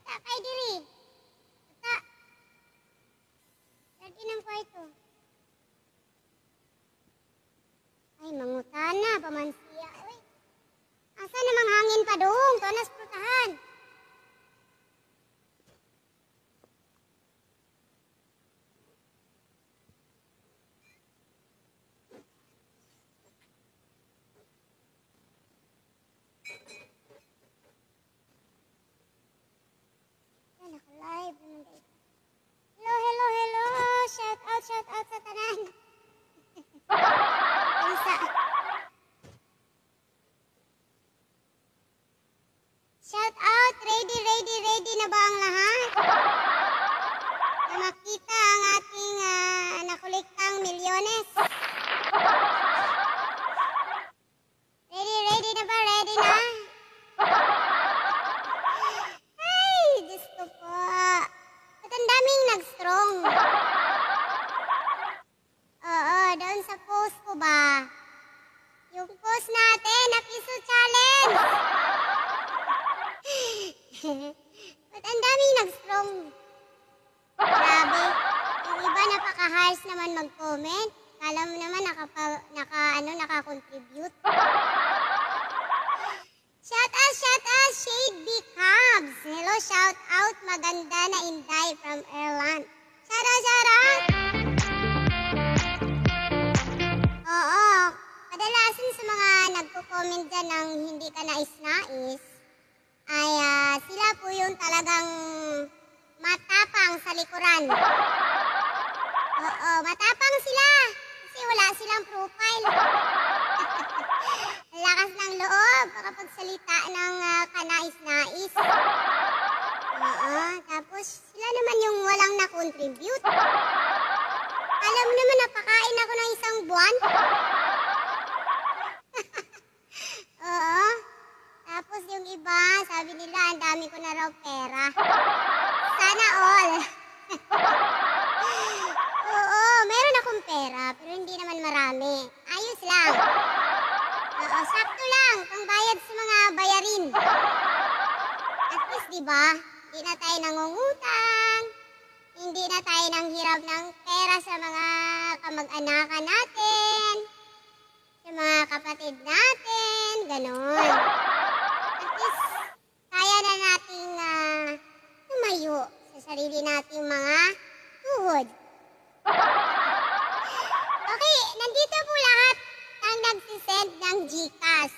Kita kay diri. Kita. Lagi ng kwarto. Ay, mangutana, pamansiya. Uy, asa namang hangin pa doon? Tuanas prutahan. Naka-live naman guys. Hello, hello, hello. Shout out sa tanan. Isa. Shout out, ready na ba ang lahat? Na makita ang ating nakuliktang milyones. Ready na ba? Ready na? Ay, Diyos ko po. At ang daming nag-strong. Oo, doon sa post ko ba? Yung post natin na piso challenge. At ang daming nag-strong. Grabe. Yung iba napaka-harsh naman mag-comment. Kala mo naman naka-contribute. Shout out, Shade B. Cubs. Hello, shout out. Maganda na Inday from Ireland. Shout out. Oo. Kadalasan sa mga nagko-comment dyan ng hindi ka nais-nais, ay sila po yung talagang matapang sa likuran. Oo, matapang sila. Kasi wala silang profile. Lakas ng loob makapagsalita ng kanais-nais. Oo, tapos sila naman yung walang na-contribute. Alam mo naman, napakain ako ng isang buwan. Oo. Tapos yung iba, sabi nila, ang dami ko na raw pera. Sana all. Oo, meron akong pera, pero hindi naman marami. Ayos lang. Oo, sakto lang, pangbayad sa mga bayarin. At least, diba, hindi na tayo nangungutang, hindi na tayo nanghirap ng pera sa mga kamag-anakan natin, sa mga kapatid natin, ganon. At least, kaya na nating tumayo sa sarili nating mga tuhod. Okay, nandito po lahat ang nagsisend ng GCash.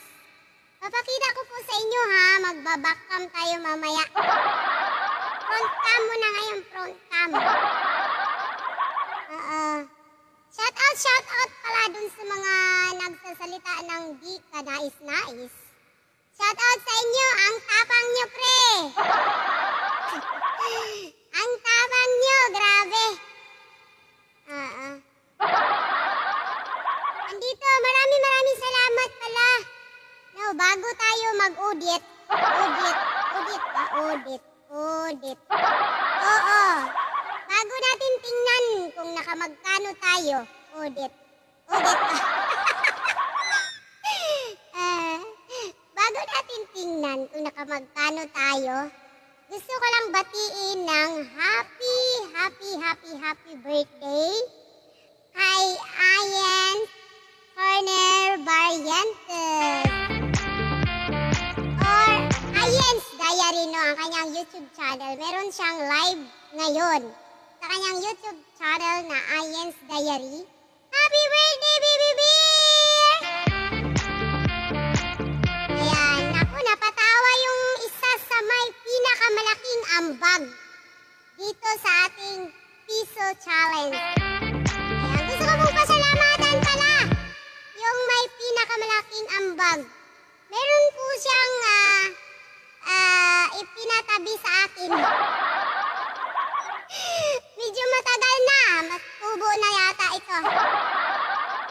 Papakita ko po sa inyo ha, magbabackcam tayo mamaya. Front cam muna ngayon, front cam. Shout out pala dun sa mga nagsasalita ng di ka nais-nais. Shout out sa inyo, ang tapang nyo pre. Ang tapang nyo, grabe. Andito, maraming salamat pala. No, bago tayo mag-audit. Audit. Oo. Bago natin tingnan kung nakamagkano tayo. Audit. Bago natin tingnan kung nakamagkano tayo, gusto ko lang batiin ng happy birthday kay Ayen Corner Barrientos. Or Ayen's Diary, no, ang kanyang YouTube channel. Meron siyang live ngayon sa kanyang YouTube channel na Ayen's Diary. Happy birthday, baby bear! Ayan, naku, napatawa yung isa sa may pinakamalaking ambag dito sa ating piso challenge. Ayan, gusto ko pong pasalamatan pala yung may pinakamalaking ambag. Meron po siyang ipinatabi sa akin. Medyo matagal na. Matubo na yata ito.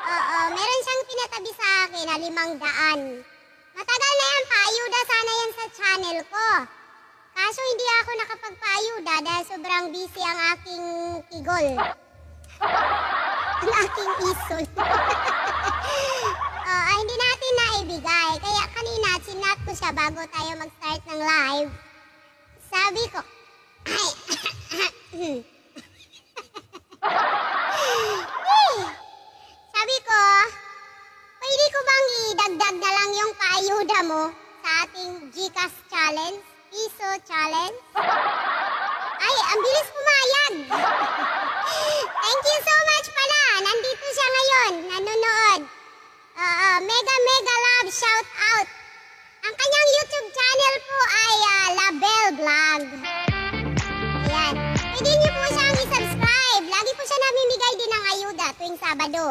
Oo, meron siyang pinatabi sa akin na 500. Matagal na yan. Paayuda sana yan sa channel ko. Kaso hindi ako nakapagpaayuda dahil sobrang busy ang aking tigol. Ang aking isol. Hindi natin naibigay. Kaya kanina, chinat ko siya bago tayo mag-start ng live. Sabi sabi ko, ay, sabi ko, pwede ko bang idagdag na lang yung paayuda mo sa ating GCash challenge? Piso challenge? Ay, ang bilis pumayag. Thank you so much pala. Nandito siya ngayon, nanonood. Mega mega love shout out. Ang kanyang YouTube channel po ay Label Vlog. Ayan. Pwede niyo po siyang i-subscribe. Lagi po siya namimigay din ng ayuda tuwing Sabado.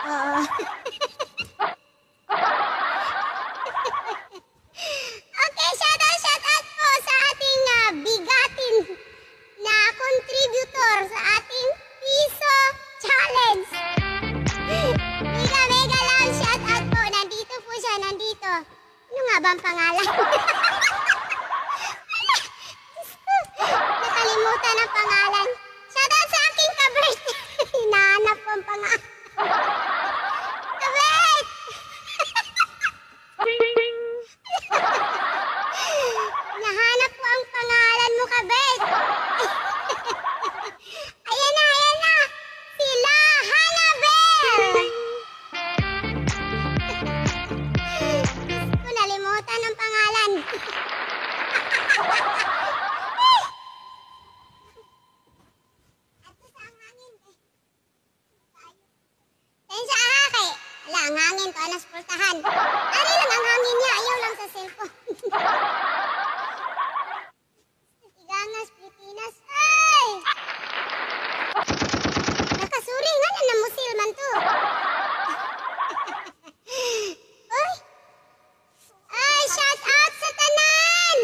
Oo. Okay, shout out po sa ating bigatin na contributor sa ating Piso Challenge. Mega mega love shout out po. Nandito po siya, nandito. Ano nga ba ang pangalan? Nakalimutan ang pangalan. Shout out sa aking kabert. Hinahanap ko ang pangalan. Kabert! Nahanap ko ang pangalan mo, Kabert. Ayan na. Sila Hannabel. Ko nalimutan ang pangalan. Tensya kay. Wala, ang hangin ko, alas pultahan. Ari lang ang hangin niya, ayaw lang sa cellphone. Sigangas, Pilipinas. Ay! Nakasuri nga na namusil man to. Uy! Ay, shout out sa tanan!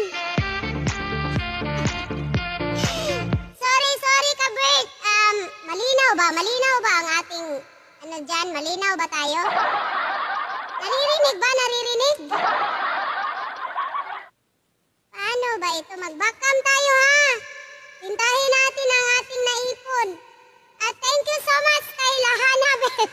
Sorry, Kabert. Malinaw ba? Malinaw ba ang ating, ano dyan? Malinaw ba tayo? Naririnig ba? Naririnig? Paano ba ito? Mag-backcam tayo ha! Hintahin natin ang ating naipon. At thank you so much kay Lahanabel.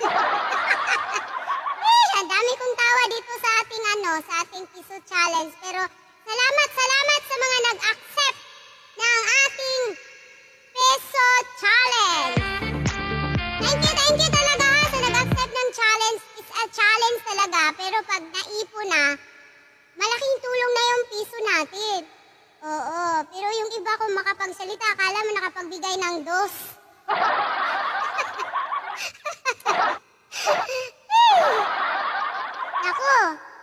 Ang dami kong tawa dito sa ating sa ating Piso Challenge. Pero salamat sa mga nag-accept ng ating Piso Challenge. Thank you talaga ha sa nag-accept ng challenge. It's a challenge talaga. Pero pag naipon na, malaking tulong na yung piso natin. Oo, pero yung iba kung makapagsalita, akala mo nakapagbigay ng dos. Naku,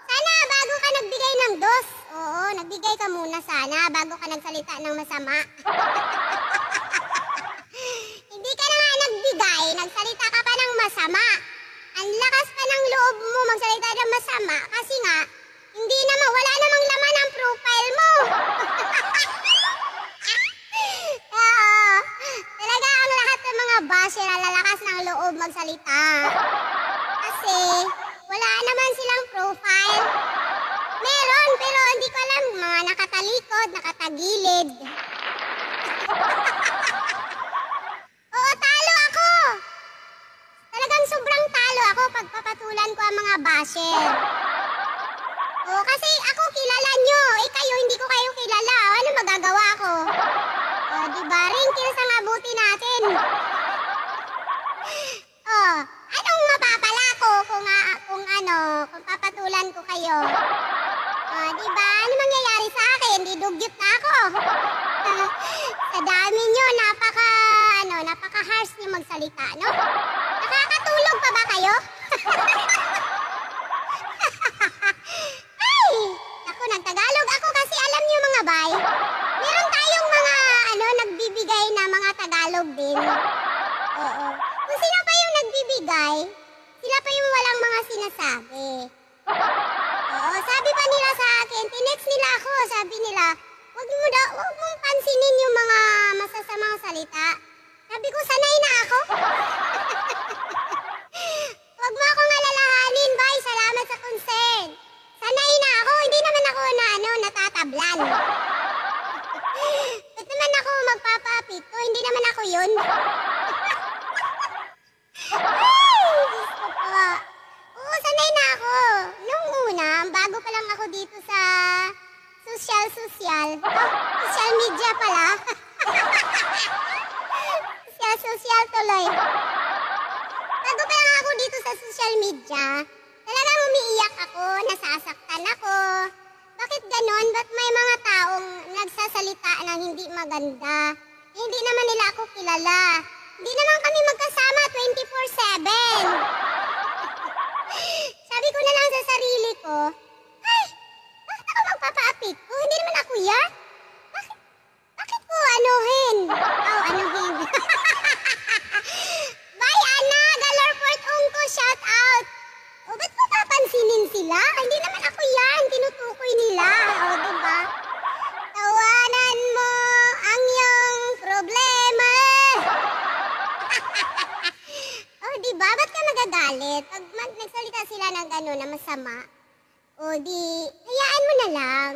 sana bago ka nagbigay ng dos, oo, nagbigay ka muna sana bago ka nagsalita ng masama. Hindi ka na nga nagbigay, nagsalita ka pa ng masama. Ang lakas pa ng loob mo magsalita ng masama kasi nga, hindi naman, wala namang laman ang profile mo. Oo, talaga ang lahat ng mga basher lalakas ng loob magsalita. Kasi wala naman silang profile. Meron, pero hindi ko alam, mga nakatalikod, nakatagilid. Oo, talo ako. Talagang sobrang talo ako pag papatulan ko ang mga basher. Oo, kasi ako kilala nyo. Kayo, hindi ko kayo kilala. Ano magagawa ko? Diba? Wrinkles ang abuti natin. Anong mapapala ko kung papatulan ko kayo? Diba? Ano mangyayari sa akin? Di dugyot na ako. Sa dami nyo, napaka-harsh nyo magsalita, no? Nakakatulog pa ba kayo? Ay! Ako, nagtagalog ako kasi alam nyo mga bay, meron tayong mga, nagbibigay na mga Tagalog din. Oo. Kung sino pa yung nagbibigay, sila pa yung walang mga sinasabi. Oo, sabi pa nila sa akin, tinext nila ako, sabi nila, wag mong pansinin yung mga masasamang salita. Sabi ko, sanay na ako. Wag mo akong alalahanin, bay, salamat sa concern. Sanay na ako, hindi naman ako natatablan. Ba't naman ako magpapapito, hindi naman ako yun. Ay, Diyos ko po. Oo, sanay na ako. Nung una, bago pa lang ako dito sa social. Oh, social media pala. Social tuloy. Bago pa lang ako dito sa social media, talagang umiiyak ako, nasasaktan ako. Bakit ganon? Ba't may mga taong nagsasalita ng hindi maganda? Hindi naman nila ako kilala. Hindi naman kami magkasama 24/7. Sabi ko na lang sa sarili ko, ay, bakit ako magpapaapit ko? Hindi naman ako yan. Bakit ko anuhin? Oh, anuhin. Bye, Ana! Galorport Ungko, shout out! O, ba't ko papansinin sila? Hindi naman ako yan. Tinutukoy nila. O, diba? Tawanan mo ang iyong problema. O, diba? Ba't ka nagagalit? Pag nagsalita sila ng gano'n na masama, o di, hayaan mo na lang.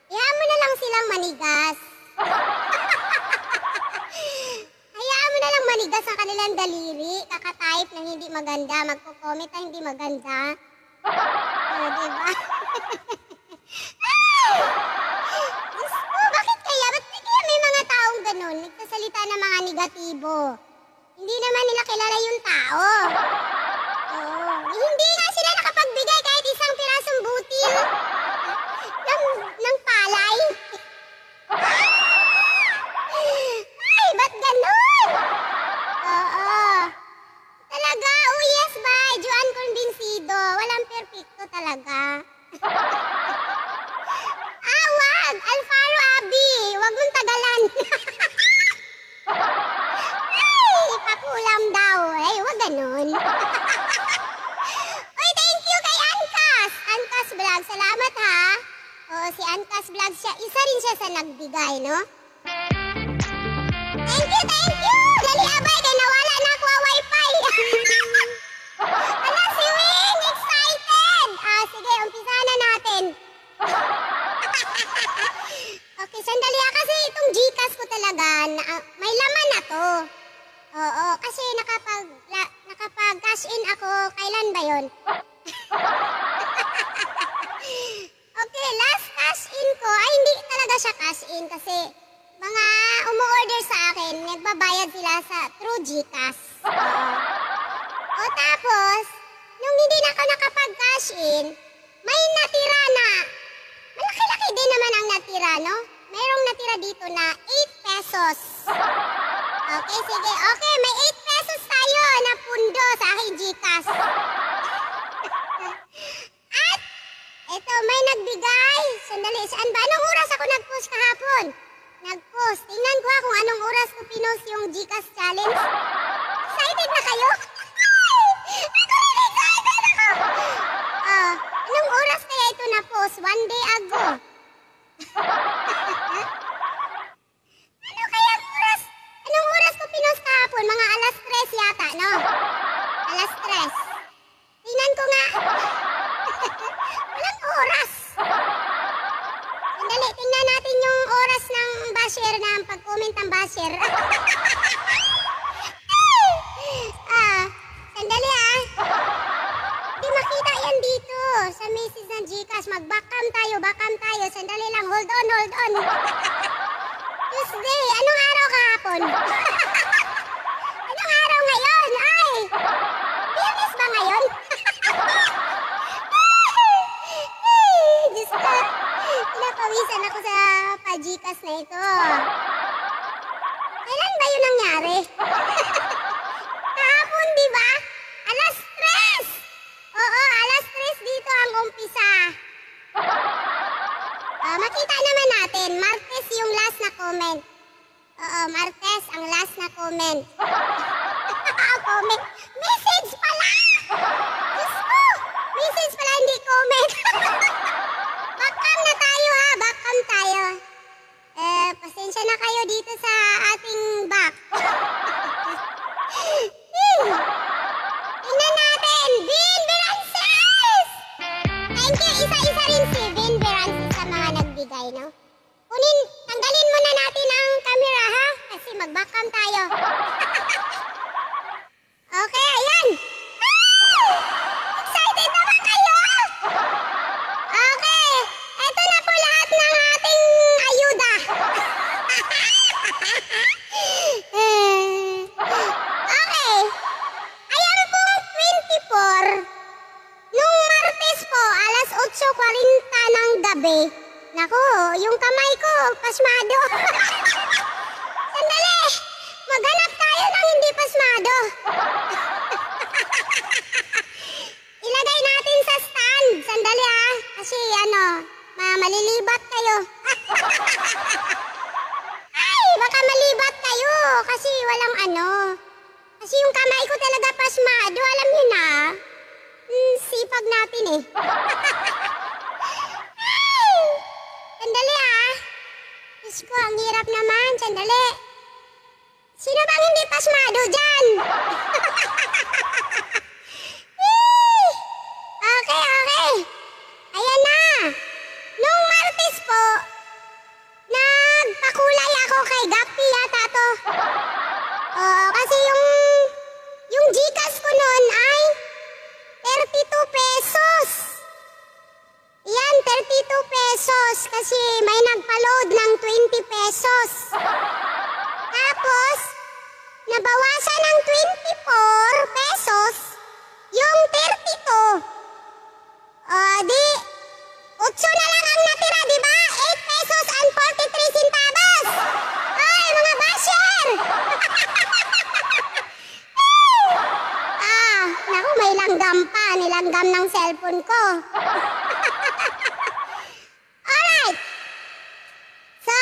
Hayaan mo na lang silang manigas. Hayaan mo na lang manigas ang kanilang daliri. Kaka-type ng hindi maganda. Magko-comment na hindi maganda. O, diba? Diyos ko, bakit kaya? Ba't kaya may mga taong ganun? Nagsasalita ng mga negatibo. Hindi naman nila kilala yung tao. Oo. Hindi nga sila nakapagbigay kahit isang pirasong butil ng palay. Ay, ba't ganun? Oo. Talaga, oh yes ba? Juan Convencido. Walang perfecto talaga. Wag! Alfaro Abi! Wag mong tagalan. Ay, pakulam daw. Ay, wag ganun. Uy, thank you kay Ankas. Ankas Vlog. Salamat ha. Oo, si Ankas Vlog siya. Isa rin siya sa nagbigay, no? Thank you, thank you! Dali abay, kay nawala na ako ang wifi. Ala, si Wing! Excited! Sige, umpisahan na natin. Okay, sandali kasi itong Gcash ko talaga, may laman na to. Oo, kasi nakapag-cash in ako, kailan ba yun? Okay, last cash in ko, ay hindi talaga siya cash in kasi mga umu-order sa akin, nagbabayad sila sa through Gcash. O tapos, nung hindi na ako nakapag-cash in, may natira na. Malaki-laki din naman ang natira, no? Mayroong natira dito na 8 pesos. Okay, sige. Okay, may 8 pesos tayo na pundo sa aking Gcash. At, eto, may nagbigay. Sandali, saan ba? Anong oras ako nag-post kahapon? Nag-post. Tingnan ko kung anong oras ko pinost yung Gcash challenge. Excited na kayo? Excited ako! Anong oras kaya ito na-post? 1 day ago. Ano kaya oras? Anong oras ko pinost kahapon? Mga alas 3 yata, no? Alas 3. Tingnan ko nga. Walang oras. Sandali, tingnan natin yung oras ng basher, ng pag-comment ng basher. Sandali Di makita yan dito sa message ng Gcash. Mag-backcam tayo. Sandali lang, hold on. Tuesday, anong araw kahapon? Anong araw ngayon? Ay, Biyernes ba ngayon? Diyos ko, pinapawisan ako sa pa-Gcash na ito. Kailan ba yun nangyari? Kahapon, di ba? Alas 3! Oo, alas 3 dito ang umpisa. Makita naman natin, Martes yung last na comment. Oo, Martes ang last na comment. Comment. Message pala! Diyos ko! Message pala, hindi comment. Backcam na tayo ha, backcam tayo. Pasensya na kayo dito sa ating back. Tingnan natin, Vin Berances! Thank you, isa-isa rin si Vin Berances sa mga nagbigay, no? Tanggalin muna natin ang camera, ha? Kasi mag-backcam tayo. Okay, ayan! Excited naman kayo! Okay, eto na po lahat ng pasmado. Sandali, maghanap tayo ng hindi pasmado. Ilagay natin sa stand. Sandali kasi malilibat kayo. Ay, baka malibat kayo kasi walang Kasi yung kamay ko talaga pasmado, alam niyo na. Sipag natin eh. Ay, sandali Diyos ko, ang hirap naman. Sandali. Sino bang hindi pasmado dyan? Okay. Ayan na. Nung Martes po, nagpakulay ako kay Gapi yata to. Kasi yung Gcash ko noon ay 32 pesos. Yan, 32 pesos. Kasi may nagpa-load ng 20 pesos. Tapos, nabawasan ng 24 pesos yung 32. Di 8 na lang ang natira, di ba? 8 pesos and 43 centavos. Ay, mga basher! Naku, may langgam pa. Nilanggam ng cellphone ko. Alright. So,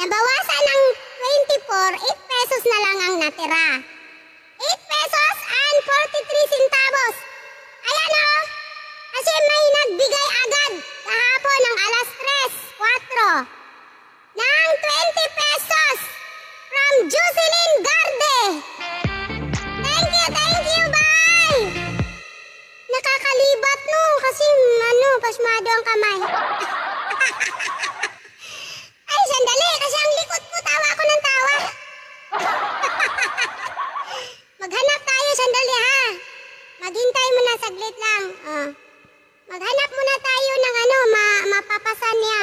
nabawasan ng 24, 8 pesos na lang ang natira. 8 pesos and 43 centavos. Ayan kasi may nagbigay agad kahapon ng alas 3:04 ng 20 pesos from Jocelyn Garde. Thank you, bye! Nakakalibat kasi pasmado ang kamay. Ay, sandali, kasi ang likod ko, tawa ako ng tawa. Maghanap tayo, sandali Maghintay mo na saglit lang. Maghanap muna tayo ng mapapasan niya.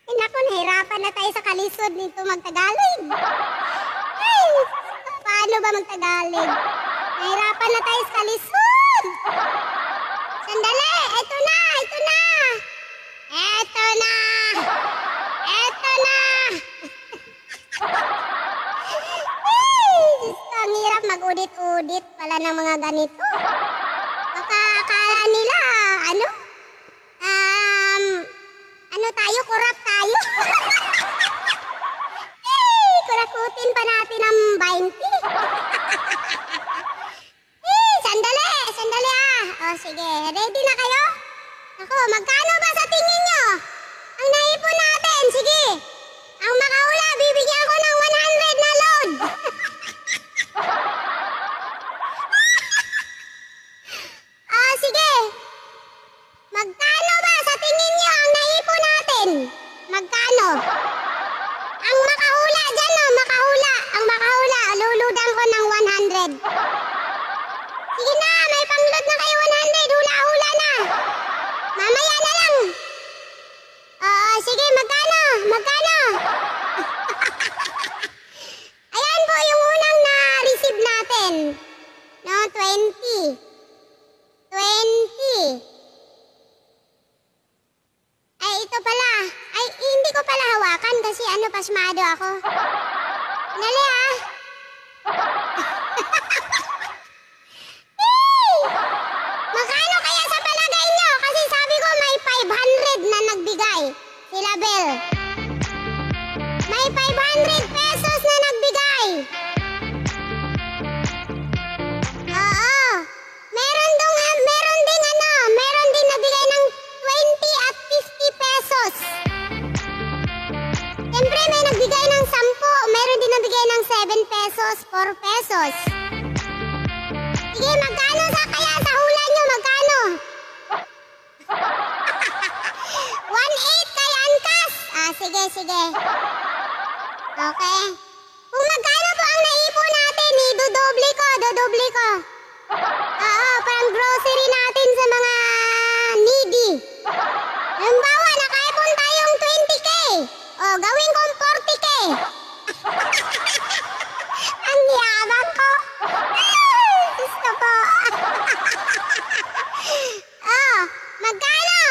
Naku, nahirapan na tayo sa kalisod nito magtagalog. Ay, paano ba magtagalog? Nahirapan na tayo sa kalisod. Sandali, eto na. Ang hirap mag-udit-udit pala ng mga ganito. Baka akala nila, tayo, kurap tayo. Kurakutin pa natin ang 20. Sandali sige, ready na kayo? Ako, magkano ba sa tingin nyo? Ang naipon natin, sige. Ang makahula, bibigyan ko ng 100 na load. Sige. Magkano ba sa tingin nyo ang naipon natin? Magkano? Ang makahula dyan, Ang makahula, luludan ko ng 100. Sige na, may pang-load na kayo 100. Hula-hula na. Mamaya na lang. Sige, magkano? Ayan po yung unang na-receive natin. 20. Ay, ito pala. Ay, hindi ko pala hawakan kasi pasmado ako. Dali Magkano kaya sa palagay nyo? Kasi sabi ko may 500 na nagbigay. Sila Bel. May 500 pesos na nagbigay. Oo. Meron din nabigay ng 20 at 50 pesos. Siyempre may nagbigay ng 10. Meron din nabigay ng 7 pesos, 4 pesos. Sige, magkano kaya sa hula nyo? Magkano? 1.8 kay Ankas. Sige. Okay. Kung magkano po ang naipon natin, dodoble ko. Pang grocery natin sa mga needy. Halimbawa, nakaipon tayong 20K. Gawin kong 40K. Ang yabang ko. Gusto ko. Magkano?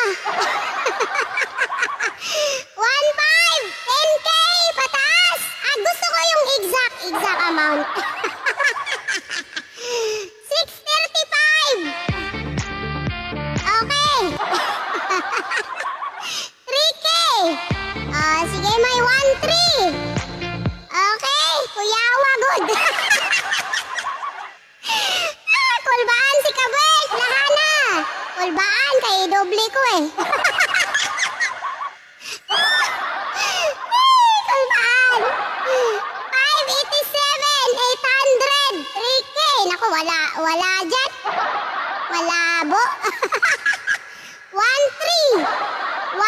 likod. Kulbaan si Kabel. Lahana. Kulbaan kay doble ko eh. Kulbaan. 587, 800, 3K. Naku, wala dyan. Malabo. 13, 17, 18,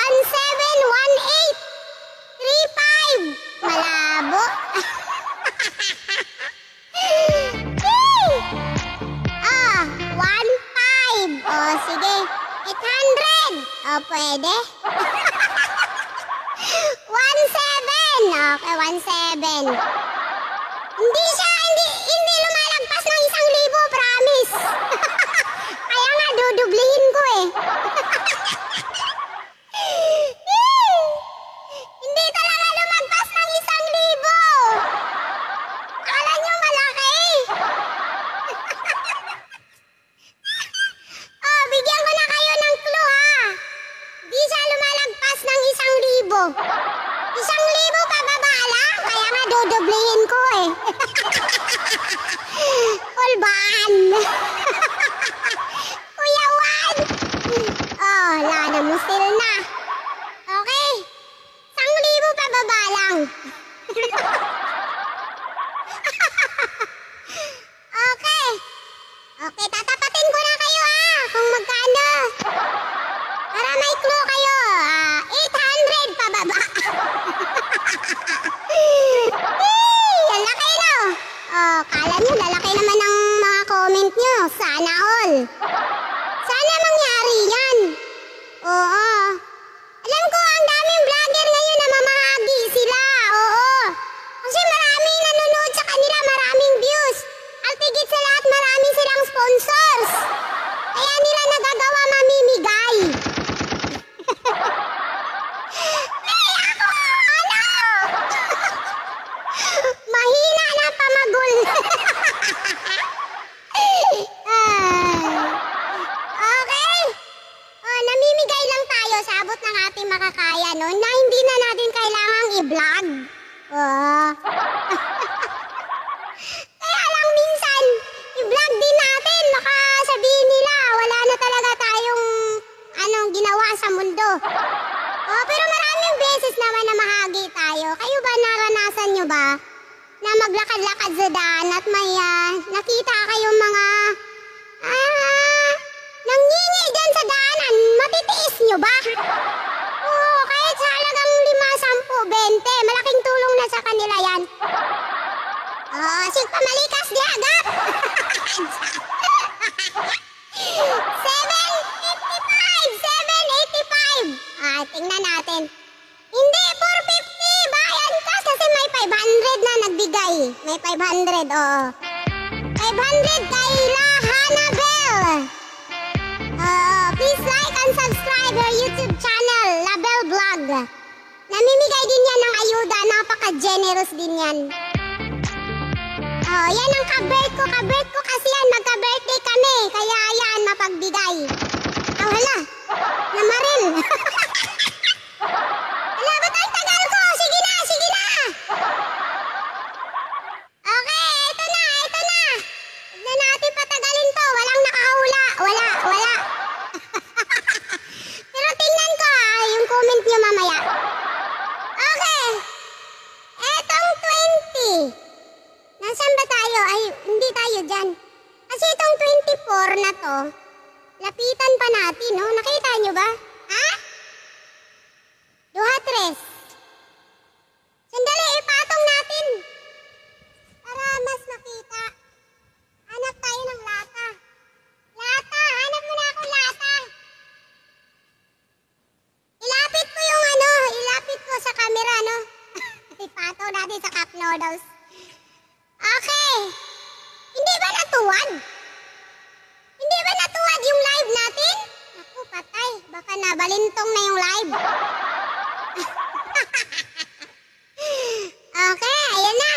35. Malabo. Ah, 15. Oh, sige. 800. Oh, pwede. 17. Okay, 17. Hindi lumalagpas ng 1,000, promise. Kaya nga, dudublihin ko eh. Hindi talaga lumagpas ng 1,000. Akala nyo malaki. Oh, bigyan ko na kayo ng clue ha. Di siya lumalagpas ng 1,000. 1,000 pababa lang. Kaya nga, dudublihin ko eh. Kulbaan. Kuya Juan. Oh, lana musil na. Okay. 1,000 pababa lang. Okay. Okay, tatapatin ko na kayo ha. Kung magkano. Para may clue kayo. 800 pababa. Ang laki no. Oh, kala nyo lalaki naman ang mga comment nyo. Sana all. Sana mangyari yan. Oo. Alam ko ang daming vlogger ngayon na mamahagi sila. Oo. Kasi maraming nanonood sa kanila, maraming views. At higit sa lahat, marami silang sponsors. Kaya nila nagagawa mamimigay. Mahina na pamagul. Okay. Oh, namimigay lang tayo sa abot ng ating makakaya no, na hindi na natin kailangang i-vlog. Oh. Kaya lang minsan, i-vlog din natin. Baka sabihin nila, wala na talaga tayong ginawa sa mundo. Oh, pero maraming beses naman na mahagi tayo. Kayo ba, naranasan nyo ba na maglakad-lakad sa daan at may nakita kayong mga nangingi dyan sa daanan? Matitiis nyo ba? Oo, kahit sa halagang 5, 10, 20, malaking tulong na sa kanila yan. Oo, sig pamalikas di agap. 785. Tingnan natin. Hindi, 450. Bayan ka kasi may 500 na nagbigay. May 500, oo. 500 kay Lahanabel. Please like and subscribe our YouTube channel, Label Vlog. Namimigay din yan ng ayuda. Napaka-generous din yan. Oh, yan ang kabirth ko. Kabirth ko kasi yan. Magka-birthday kami. Kaya yan, mapagbigay. Oh, hala. Namaril. Hala, ba't ang tagal ko? Sige na, sige na. Okay, ito na, ito na. Huwag na natin patagalin to. Walang nakahula. Wala. Pero tingnan ko yung comment nyo mamaya. Okay. Etong 20. Nasaan ba tayo? Ay, hindi tayo dyan. Kasi itong 24 na to, lapitan pa natin, no? Nakita nyo ba? Ha? 2, 3. Sandali, ipatong natin. Para mas makita. Hanap tayo ng lata. Lata! Hanap mo na akong lata. Ilapit ko yung ilapit ko sa camera, no? Ipatong natin sa cup noodles. Okay. Hindi ba natuwad? Hindi ba natuwad yung live natin? Naku, patay. Baka nabalintong na yung live. Okay, ayan na.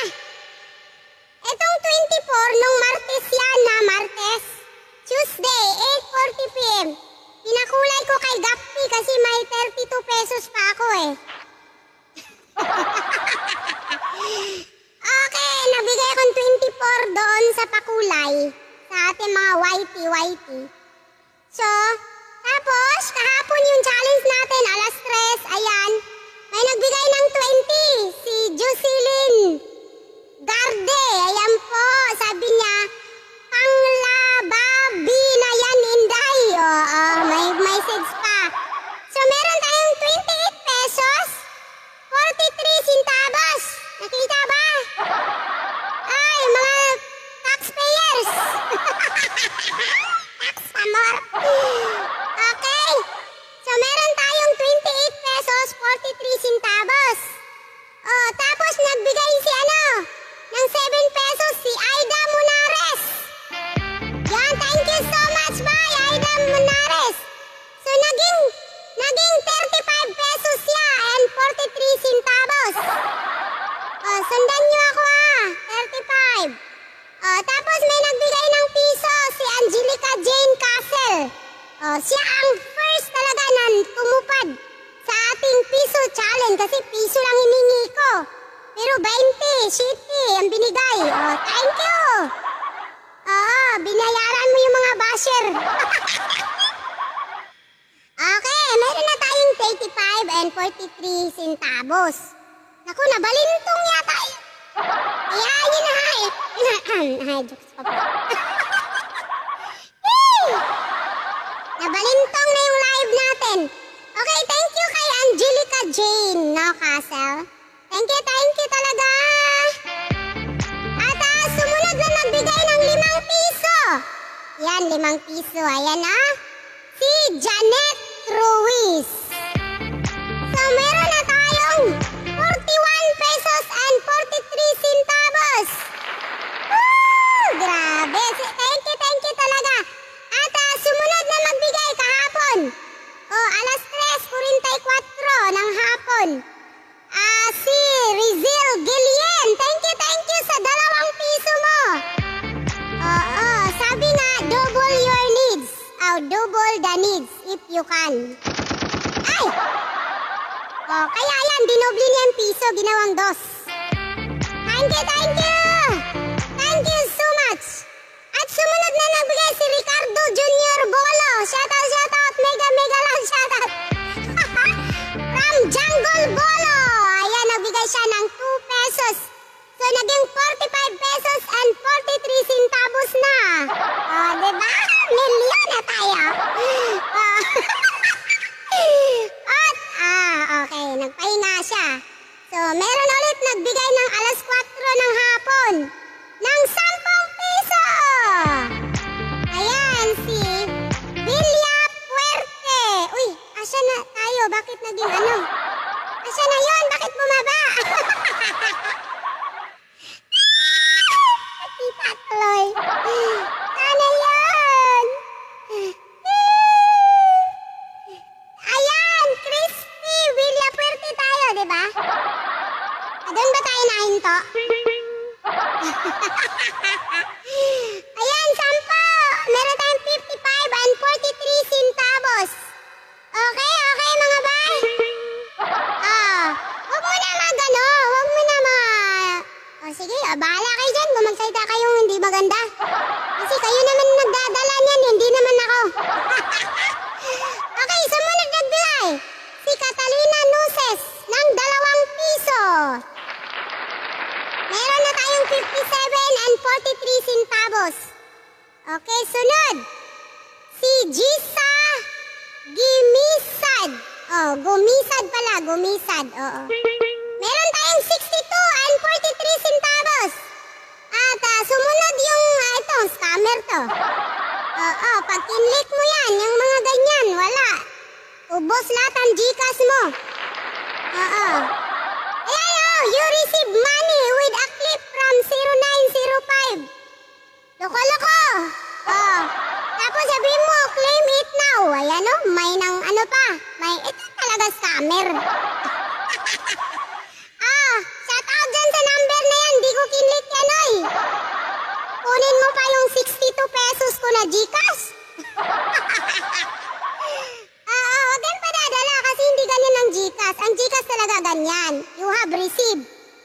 Etong 24 nung Martes yan na, Martes. Tuesday, 8:40 PM. Pinakulay ko kay Gappy kasi may 32 pesos pa ako eh. Okay, nabigay akong sa pakulay, sa ating mga whitey. So, tapos, kahapon yung challenge natin, alas 3, ayan, may nagbigay ng 20, si Jocelyn Garde, ayan po, sabi niya, panglababi na yan, Inday. May message pa. So, meron tayong 28 pesos, 43 centavos. Nakita ba? Ay, mga taxpayers. Taxamor. Okay. So, meron tayong 28 pesos, 43 centavos. Tapos nagbigay si ng 7 pesos si Aida Munares. Yan, thank you so much, bye, Aida Munares. So, naging 35 pesos siya and 43 centavos. Sundan niyo ako 35. Tapos may nagbigay ng piso si Angelica Jane Castle. Siya ang first talaga na tumupad sa ating piso challenge kasi piso lang hiningi ko. Pero 20, shitty, ang binigay. Thank you. Binayaran mo yung mga basher. Okay, meron na tayong 35 and 43 centavos. Naku, nabalintong yata. Ayan, yun na jokes pa po. Nabalintong na yung live natin. Okay, thank you kay Angelica Jane, Castle. Thank you talaga. At sumunod na nagbigay ng 5 piso. Yan, 5 piso. Ayan si Janet Ruiz. So, meron na tayong 41 pesos and 43 centavos. Woo! Grabe. Thank you talaga. At sumunod na magbigay kahapon. Alas 3:44 ng hapon. Si Rizal Gillian. Thank you sa 2 piso mo. Sabi nga, double your needs. Double the needs if you can. Ay! Kaya yan, dinobli niya yung piso, ginawang 2. Thank you! Thank you so much! At sumunod na nagbigay si Ricardo Junior Bolo. Shoutout! Mega lang shoutout! From Jungle Bolo. Ayan, nagbigay siya ng 2 pesos. So, naging 45 pesos and 43 centavos na. Diba? Milyon na tayo. Okay, nagpahinga siya. So, meron ulit nagbigay ng alas 4 ng hapon ng 10 piso. Ayan, si Villa Puerte. Uy, asa na tayo? Bakit naging Asa na yun? Bakit bumaba? Tita Chloe. Sana yun? Ayan, Crispy Villa Puerte tayo, diba? Doon ba tayo nahinto? Ayan, 10. Meron tayong 55 and 43 centavos. Okay, mga bay? Huwag mo na sige, bahala kayo dyan. Magsalita kayong hindi maganda. Kasi kayo naman nagdadala niyan, hindi naman ako. Okay, sumunod nagbigay. Si Catalina Nuces ng 2 piso. Meron na tayong 57 and 43 centavos. Okay, sunod. Si Gisa Gimisad. Gumisad pala, gumisad. Meron tayong 62 and 43 centavos. At sumunod yung, scammer to. Pag kinlik mo yan, yung mga ganyan, wala. Ubos lahat ang Gcash mo. Ayan, you receive money with a clip from 0905. Loko. Tapos sabihin mo, claim it now. Ayan may nang pa. May, ito talaga scammer. Shout out dyan sa number na yan. Di ko kinlik yan, Kunin mo pa yung 62 pesos ko na Gcash. Huwag yan padadala kasi hindi ganyan ang Gcash. Ang Gcash talaga ganyan. You have received.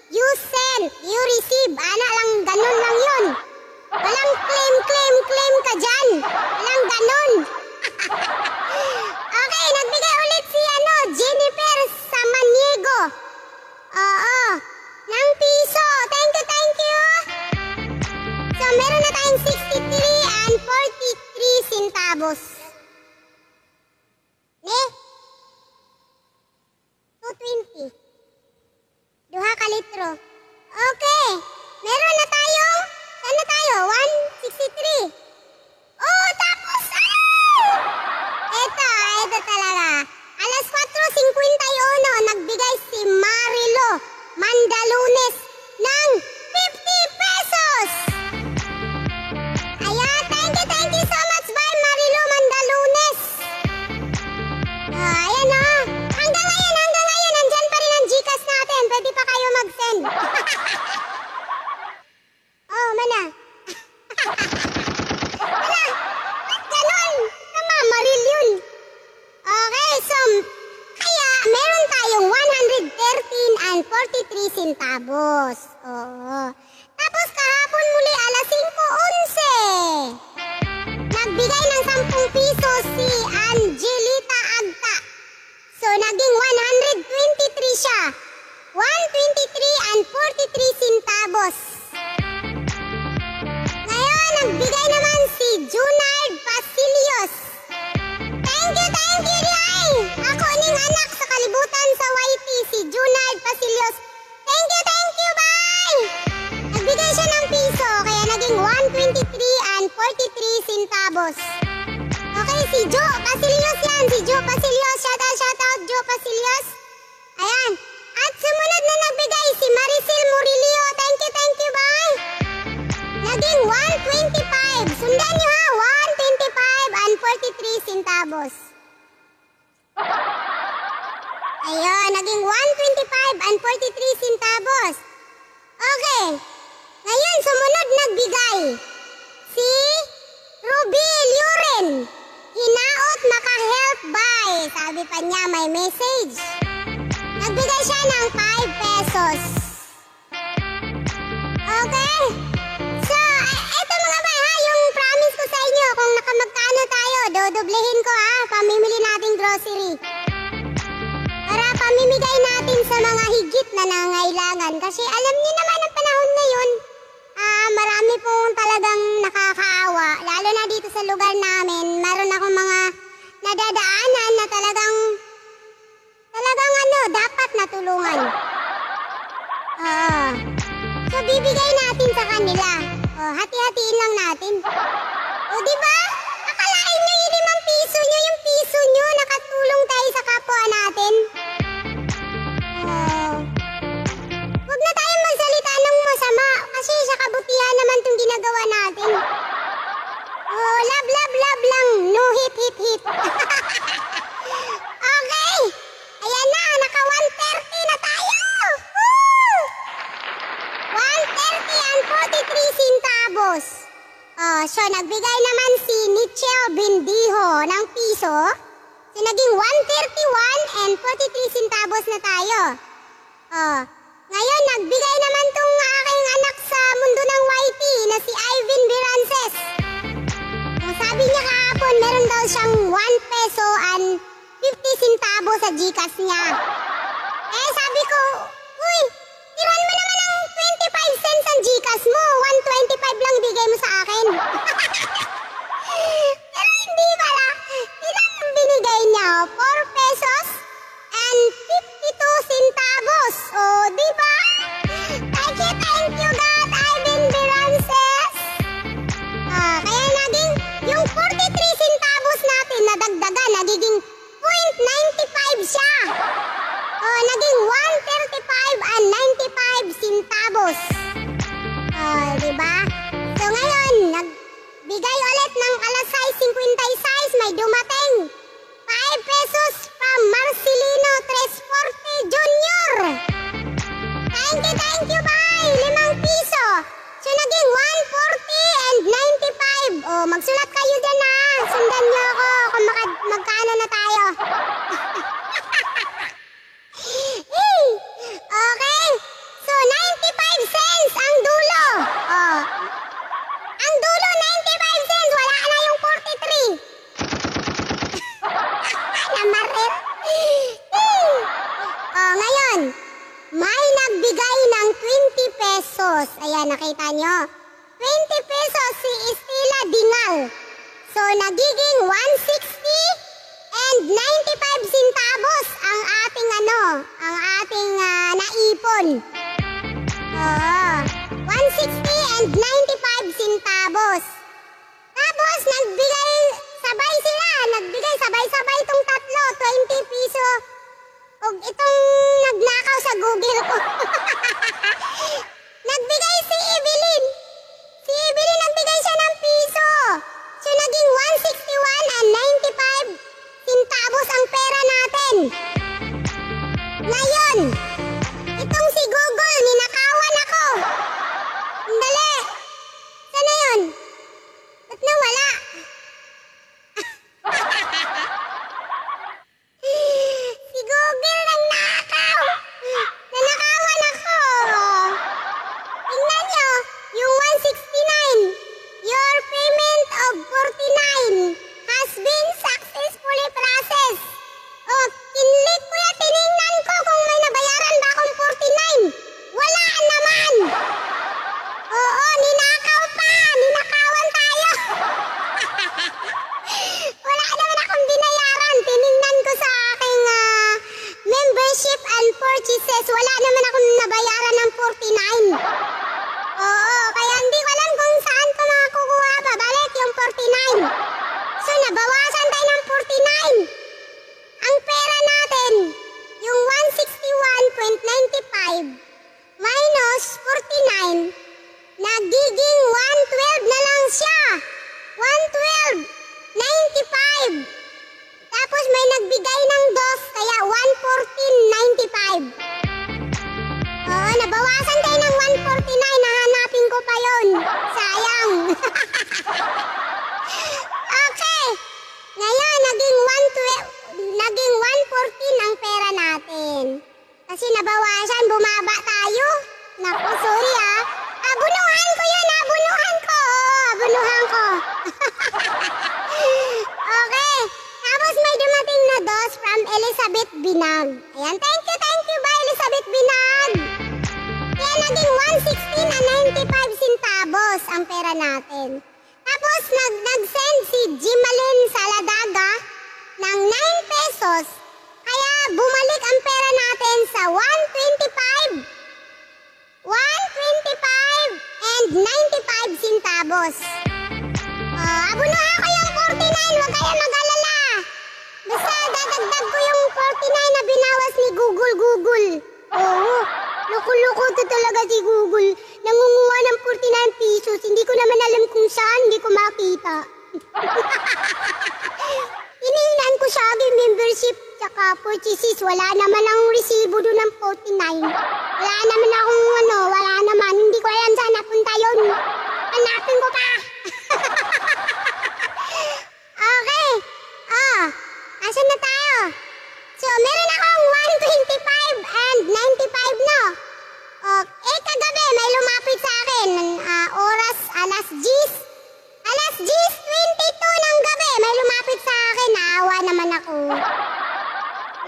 You sent. You receive. Ana lang, ganun lang yun. Wala centavos. Oo. Tapos kahapon muli alas 5:11. Nagbigay ng 10 piso si Angelita Agta. So naging 123 siya. 123 and 43 centavos. Ngayon, nagbigay naman si Junard Pasilios. Thank you, Diay! Ako ning anak sa kalibutan sa YT, si Junard Pasilios. Thank you, bye! Nagbigay siya ng piso, kaya naging 123 and 43 centavos. Okay, si Joe Pasilios yan. Si Joe Pasilios. Shout out, Joe Pasilios. Ayan. At sumunod na nagbigay si Maricel Murillo. Thank you, bye! Naging 125. Sundan nyo ha. 125 and 43 centavos. Ayun, naging 125 and 43 centavos. Okay. Ngayon, sumunod nagbigay si Ruby Luren. Hinaot maka-help by. Sabi pa niya may message. Nagbigay siya ng 5 pesos. Okay? So, eto mga bay ha, yung promise ko sa inyo, kung nakamagkano tayo, dodoblehin ko ha, pamimili nating grocery. Para pamimigay natin sa mga higit na nangailangan. Kasi alam niyo naman ang panahon ngayon, marami pong talagang nakakaawa. Lalo na dito sa lugar namin, meron akong mga nadadaanan na talagang dapat natulungan. So bibigay natin sa kanila. Hati-hatiin lang natin. Diba? Akalain nyo yung 5 piso nyo, yung piso nyo, nakatulong tayo sa kapwa natin. Huwag na tayong magsalita ng masama kasi sa kabutihan naman itong ginagawa natin. Love lang. No hit. Okay. Ayan na, naka 130 na tayo. Woo! 130 and 43 centavos. So nagbigay naman si Nichelle Bendijo ng piso. So naging 131 and 43 centavos na tayo. Ngayon, nagbigay naman tong aking anak sa mundo ng YT na si Ivan Berances. Sabi niya kahapon, meron daw siyang 1 peso and 50 centavos sa GCash niya. Sabi ko, uy, tiran mo naman ang 25 cents ang GCash mo. 125 lang bigay mo sa akin. Pero hindi pala. Ilang binigay niya? 4 pesos and 52 centavos. Diba? Thank you God, Ivan Berances. Kaya naging yung 43 centavos natin na dagdagan, nagiging 0.95 siya. Naging 135 and 95 centavos. Diba? So ngayon, nagbigay ulit ng alas 6:56, may dumating 5 pesos from Marcelino Tresforte Jr. Thank you, bye! 5 piso. So naging 140 and 95. Magsulat kayo dyan ha. Sundan niyo ako kung magkano na tayo. Okay. So 95 cents ang dulo. Ang dulo 95 cents. Wala na yung 43. Namaril. Ngayon, may nagbigay ng 20 pesos. Ayan, nakita nyo. 20 pesos si Estela Dingal. So, nagiging 160 and 95 centavos ang ating naipon. 160 and 95 centavos. Tapos, nagbigay sabay-sabay itong tatlo, 20 piso. O itong nagnakaw sa Google ko. Nagbigay si Evelyn. Si Evelyn nagbigay siya ng piso. So naging 161 and 95 centavos ang pera natin. Ngayon, itong si Google, ninakawan ako. Dali. Sana yun? Ba't nawala? Si Google nang nakaw. Nanakawan ako. receipt and purchases, wala naman akong nabayaran ng 49. Oo, kaya hindi ko alam kung saan ko makakukuha pa. Balik yung 49. So, nabawasan tayo ng 49. Ang pera natin, yung 161.95 minus 49, nagiging 112 na lang siya. 112.95. Tapos may nagbigay ng dos, kaya 114.95. Oo, nabawasan tayo ng 149. Nahanapin ko pa yun. Sayang. Okay. Ngayon, naging 114 ang pera natin. Kasi nabawasan, bumaba tayo. Naku, sorry ah. Abunuhan ko yun, abunuhan ko. Abunuhan ko. Okay. Tapos may dumating na dos from Elizabeth Binag. Ayan, thank you ba Elizabeth Binag? Kaya naging 116 and 95 centavos ang pera natin. Tapos nag-send si Jimalyn Saladaga ng 9 pesos. Kaya bumalik ang pera natin sa 125 and 95 centavos. Abunuhan ko yung 49, huwag kayo mag-alala. Basta dadagdag ko yung 49 na binawas ni Google. Oo, loko-loko to talaga si Google. Nangunguha ng 49 pesos, hindi ko naman alam kung saan, hindi ko makita. Iniinan ko siya aking membership tsaka purchases, wala naman ang resibo doon ng 49. Wala naman, hindi ko alam saan napunta yun. Hanapin ko pa. Okay. Asan na tayo? So, meron akong 125 and 95 no? Kagabi may lumapit sa akin. Oras, alas 10 22 ng gabi, may lumapit sa akin. Naawa naman ako.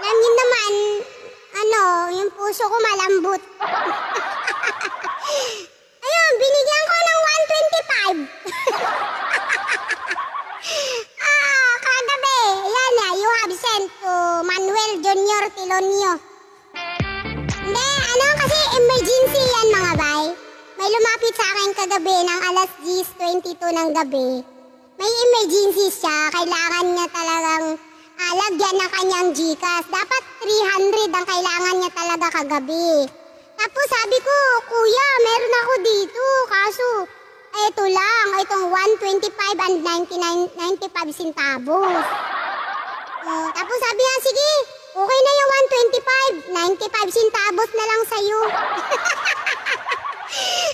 Alam niyo naman, yung puso ko malambot. Ayun, binigyan ko ng 125. Kagabi, yan you have sent to Manuel Junior Tilonio. Hindi, kasi emergency yan mga bay. May lumapit sa akin kagabi ng alas 10:22 ng gabi. May emergency siya, kailangan niya talagang lagyan ng kanyang GCash. Dapat 300 ang kailangan niya talaga kagabi. Tapos sabi ko, kuya, meron ako dito, kaso ito lang, itong 125 and 95 centavos. Tapos sabi niya, sige, okay na yung 125, 95 centavos na lang sa'yo.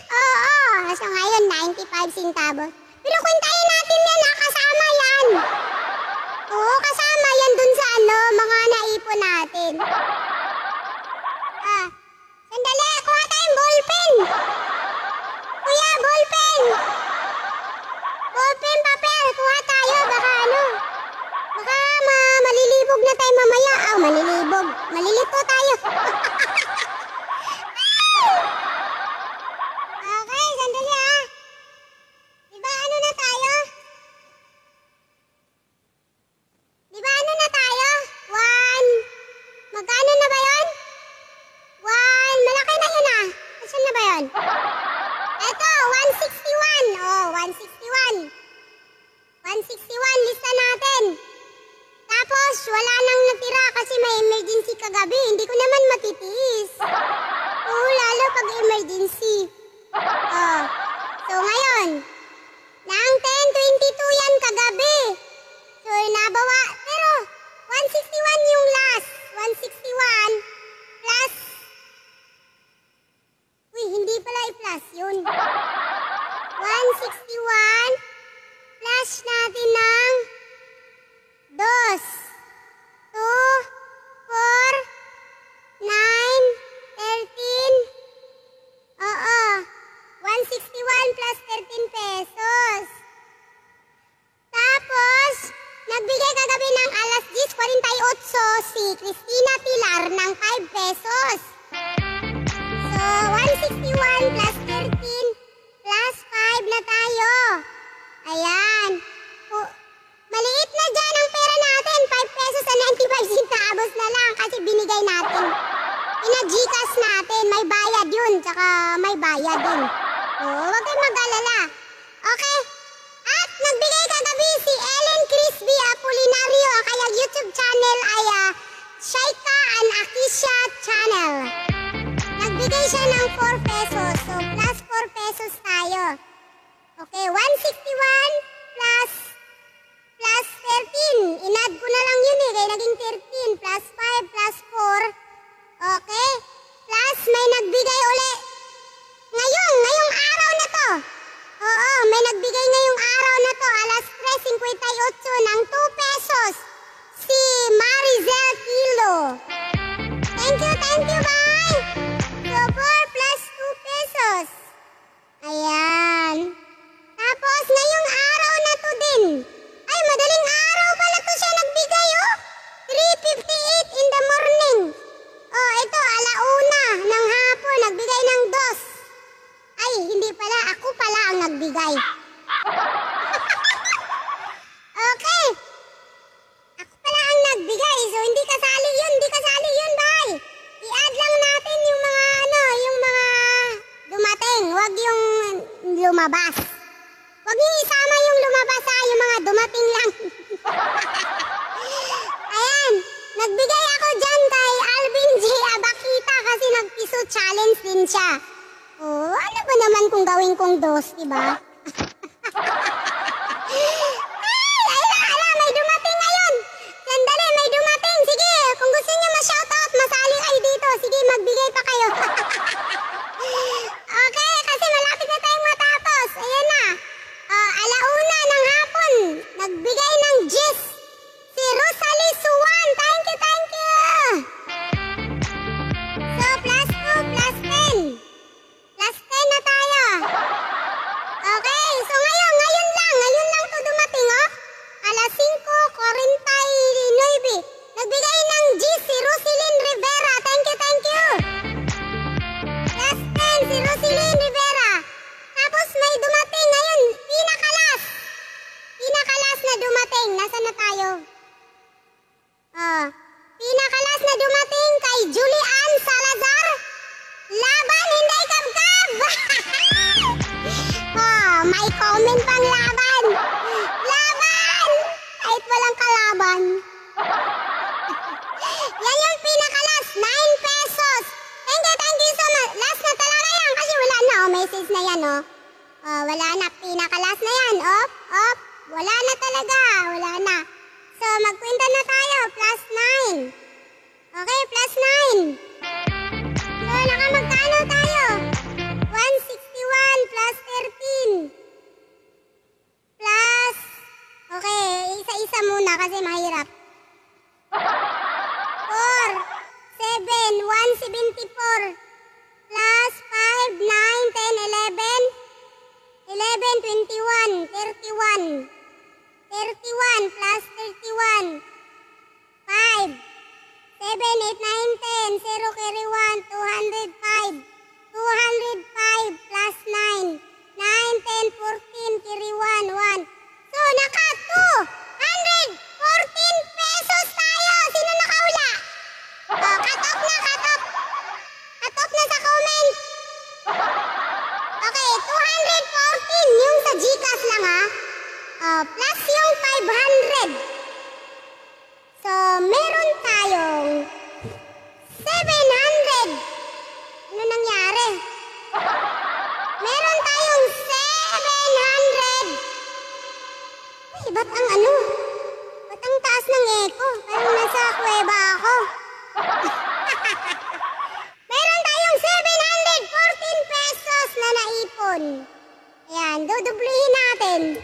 Oo, so ngayon 95 centavos. Pero kuntayin natin yan, kasama yan. Oo, kasama yan dun sa mga naipon natin. Sandali, kuha tayong ballpen. Kuya, ballpen. Ballpen, papel, kuha tayo, baka malilibog na tayo mamaya. Malilibog. Malilito tayo. Okay, sandali Diba na tayo? Magkano na ba yun? Malaki na yun Asan na ba yun? Eto, 161. 161. 161, lista natin. Tapos, wala nang natira kasi may emergency kagabi. Hindi ko naman matitiis. Lalo pag emergency. So, ngayon, nang 10:22 yan kagabi. So, pero 161 yung last. 161 plus, hindi pala i-plus yun. 161 plus natin ng 2, 2, 4, 9, 13. 161 plus 13 pesos. Tapos, nagbigay kagabi ng alas 10:48 si Cristina Pilar ng Ina-Gcash natin. May bayad yun. Tsaka may bayad din. Huwag kayong mag-alala. Okay? At nagbigay kagabi si Ellen Crispy Apolinario. Kaya YouTube channel ay Shaika and Akisha channel. Nagbigay siya ng 4 pesos. So, plus 4 pesos tayo. Okay, 161 plus 13. Inadd ko na lang yun kaya naging 13. Plus 5 plus 4. Okay? Plus may nagbigay uli. Ngayong araw na to. Oo, may nagbigay ngayong araw na to. Alas 3:58 ng 2 pesos. Si Marizel Kilo. Thank you, bye! So, 4 plus 2 pesos. Ayan. Tapos, ngayong araw na to din. Ay, madaling araw pala to siya nagbigay, 3:58 in the morning. Ito, alauna ng hapon. Nagbigay ng 2. Ay, hindi pala. Ako pala ang nagbigay. Okay. Ako pala ang nagbigay. So, hindi kasali yun. Bye. I-add lang natin yung mga dumating. Huwag yung lumabas. Huwag niyo isama yung lumabas yung mga dumating lang. Ayan. Nagbigay ako dyan kay Alvin J. Abakita kasi nagpiso challenge din siya. Ano ba naman kung gawin kong 2, diba? Ay, may dumating ngayon. Sandali, may dumating. Sige, kung gusto niyo ma-shoutout, masali kayo dito. Sige, magbigay pa kayo. Okay, kasi malapit na tayong matapos. Ayan na. Alauna ng hapon. Nagbigay ng gis. Si Rosalie Suwan. Thank you. So, plus 2, plus 10. Plus 10 na tayo. Okay, so ngayon lang to dumating, Alas 5:49. Nagbigay ng G si Rosilyn Rivera. Thank you. Plus 10 si Rosilyn Rivera. Tapos may dumating ngayon, pinakalas na dumating. Nasaan na tayo? Pinakalas na dumating kay Julian Salazar. Laban, hindi kabkab. May comment pang laban. Kahit walang kalaban. Yan yung pinakalas, 9 pesos. Thank you so much. Last na talaga yan kasi wala na. Message na yan, wala na, pinakalas na yan. Wala na talaga. So, magkwenta na tayo. Plus 9. Okay, plus 9. So, nakamagkano tayo? 161 plus 13. Plus, okay, isa-isa muna kasi mahirap. 4, 7, 174. Plus 5, 9, 10, 11. 11, 21, 31. 31 plus 31. 5, 7, 8, 9, 10. 0 carry 1, 205. 205 plus 9. 9, 10, 14 carry 1, 1. So, naka 214 pesos tayo. Sino nakaula? Cut off na. Cut off na sa comment. Okay, 214 yung sa Gcash lang plus yung 500. So, meron tayong 700. Ano nangyari? Meron tayong 700. Ay, ba't ang taas ng echo? Parang nasa kuweba ako. Meron tayong 714 pesos na naipon. Ayan, dudubluhin natin.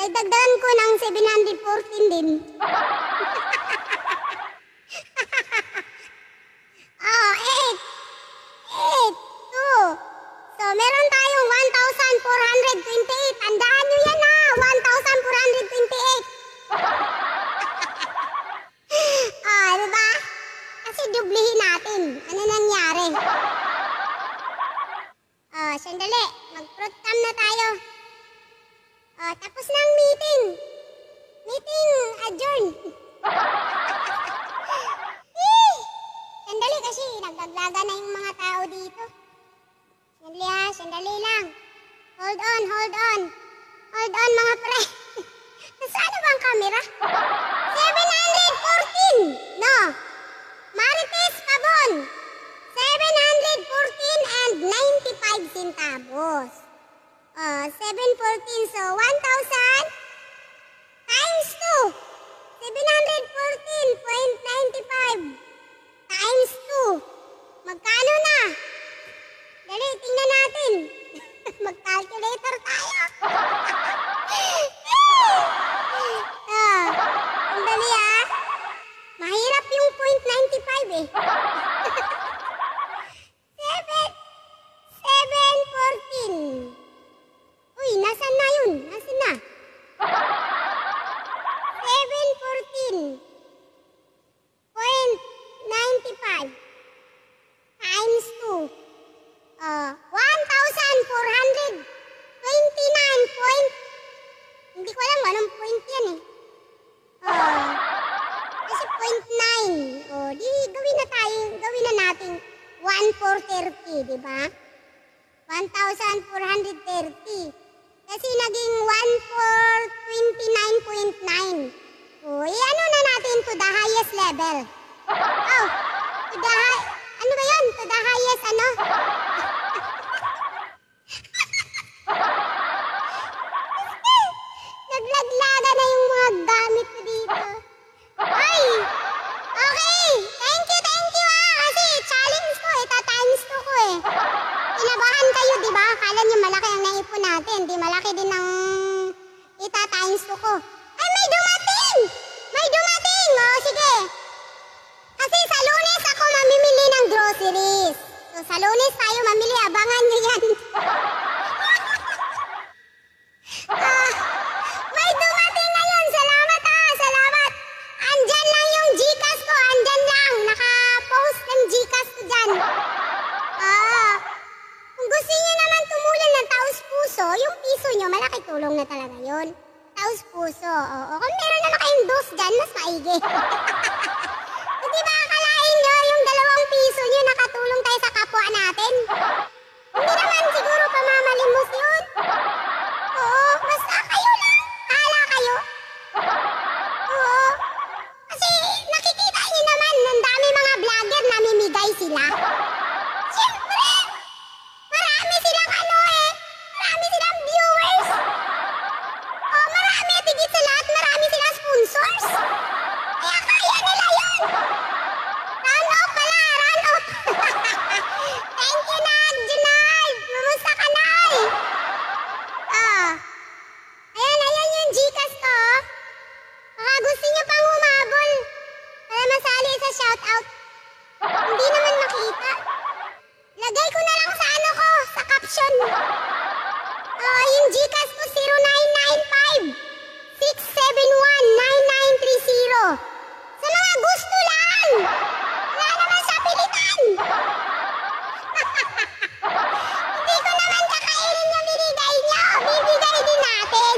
Dagdagan ko ng 714 din. 8, 2. So, meron tayong 1,428. Tandaan nyo yan 1,428. Diba? Kasi dublihin natin. Ano nangyari? Sandali. Mag-fruit cam na tayo. Tapos na ang meeting. Meeting adjourn. naglaga na yung mga tao dito. Sandali lang. Hold on. Hold on mga pre. Nasaan na ba ang camera? 714! No. Marites Pabon. 714 and 95 centavos. 714, so 1,000 times 2. 714.95 times 2. Magkano na? Dali, tingnan natin. Mag-calculator tayo. Sandali mahirap yung 0.95 eh. 714. Uy, nasan na yun? Nasan na? 714.95 times 2. 1,429 point. Hindi ko alam anong point yan eh. Kasi 0.9. Di gawin na natin 1,430, di ba? 1,430. Kasi naging 1,429.9. Ano na natin to the highest level. To the ano ba yun? To the highest ano? Naglaglaga na yung mga gamit ko dito. Ay! Okay! Thank you kasi challenge ko times 2 ko eh. Kinabahan kayo, di ba? Akala niyo malaki ang naipon natin. Di malaki din ang times 2 ko. Ay, may dumating! May dumating! Sige. Kasi sa Lunes ako mamimili ng groceries. So, sa Lunes tayo mamili. Abangan nyo yan. May dumating ngayon. Salamat salamat. Andyan lang yung Gcash ko. Andyan lang. Naka-post ng Gcash ko dyan. Kung gusto niyo naman tumulong ng taos puso, yung piso nyo, malaki tulong na talaga yun. Taos puso. Kung meron naman kayong dos dyan, mas maigi. Di ba akalain nyo yung 2 piso nyo nakatulong tayo sa kapwa natin? Hindi naman siguro pamamalimos yun. Basta kayo lang. Hala kayo. Kasi nakikita nyo naman, ang dami mga vlogger namimigay sila. Siyempre, marami silang marami silang viewers. Marami at higit sa lahat, marami silang sponsors. Kaya kaya nila yun. Run off pala, run off. Thank you, Junard. Mamusta ka, Nay? Ayan yung Gcash ko. Baka gusto niyo pang humabol para masali sa shoutout. Hindi naman makita. Lagay ko na lang sa sa caption. Yung Gcash ko 0995 671-9930. Sa mga gusto lang. Wala naman sa pilitan. Hindi ko naman kakainin yung binigay niyo. Bibigay din natin.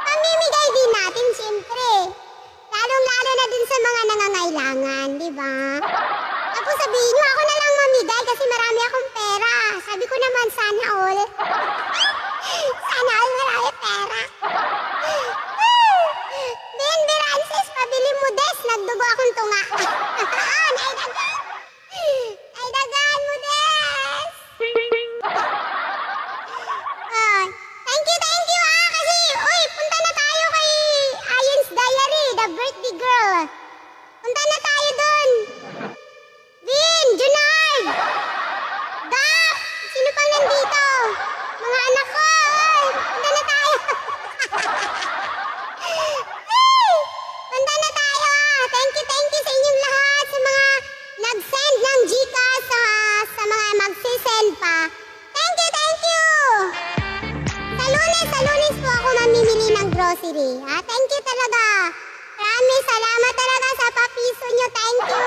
Pamimigay din natin, siyempre. Lalong-lalo na din sa mga nangangailangan, di ba? Tapos sabihin niyo, ako na lang mamigay kasi marami akong pera. Sabi ko naman, sana all. Sana all marami pera. Ben Berances, pabili mo des. Nagdugo akong tunga. Naidagan mo des. Thank you kasi, punta na tayo kay Ayen's Diary, the birthday girl. Punta na tayo dun. Vin, Junard, Gap, sino pang nandito? Mga anak ko, punta na tayo. Punta na tayo. Thank you sa inyong lahat, sa mga nag-send ng Gcash, sa mga magsisend pa. Thank you. Sa Lunes po ako mamimili ng grocery. Thank you talaga. Maraming salamat talaga sa papiso nyo. Thank you.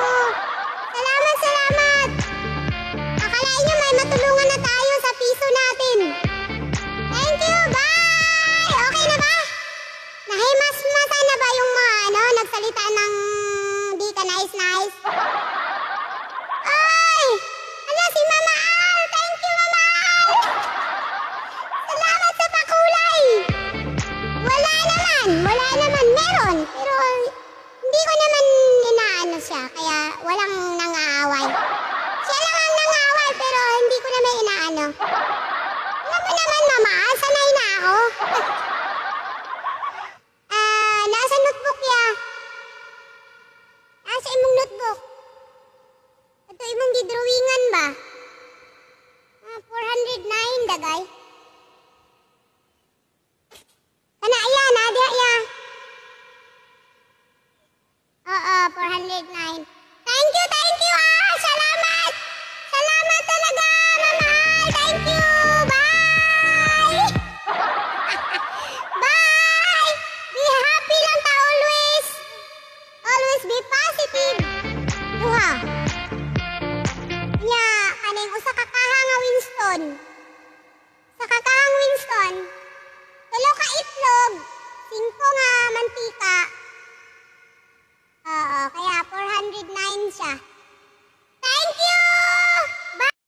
Salamat. Akalain nyo may matulungan na tayo sa piso natin. Thank you. Bye. Okay na ba? Nahimas-masa na ba yung mga nagsalita ng di ka nice? niyo. Alam mo naman, mama, sanay na ako. Nasa notebook ya. Nasa imong notebook. Ito imong gidrawingan ba? 409 dagay. Kana iya, nadia ya. Oo, 409. Thank you Salamat. Salamat talaga, mamahal. Thank you. Bye. Bye. Be happy lang ta always. Always be positive. Duha. Nya, kaning usa ka kaha nga Winston. Sa kakahang Winston, tulo ka itlog, 5 nga mantika.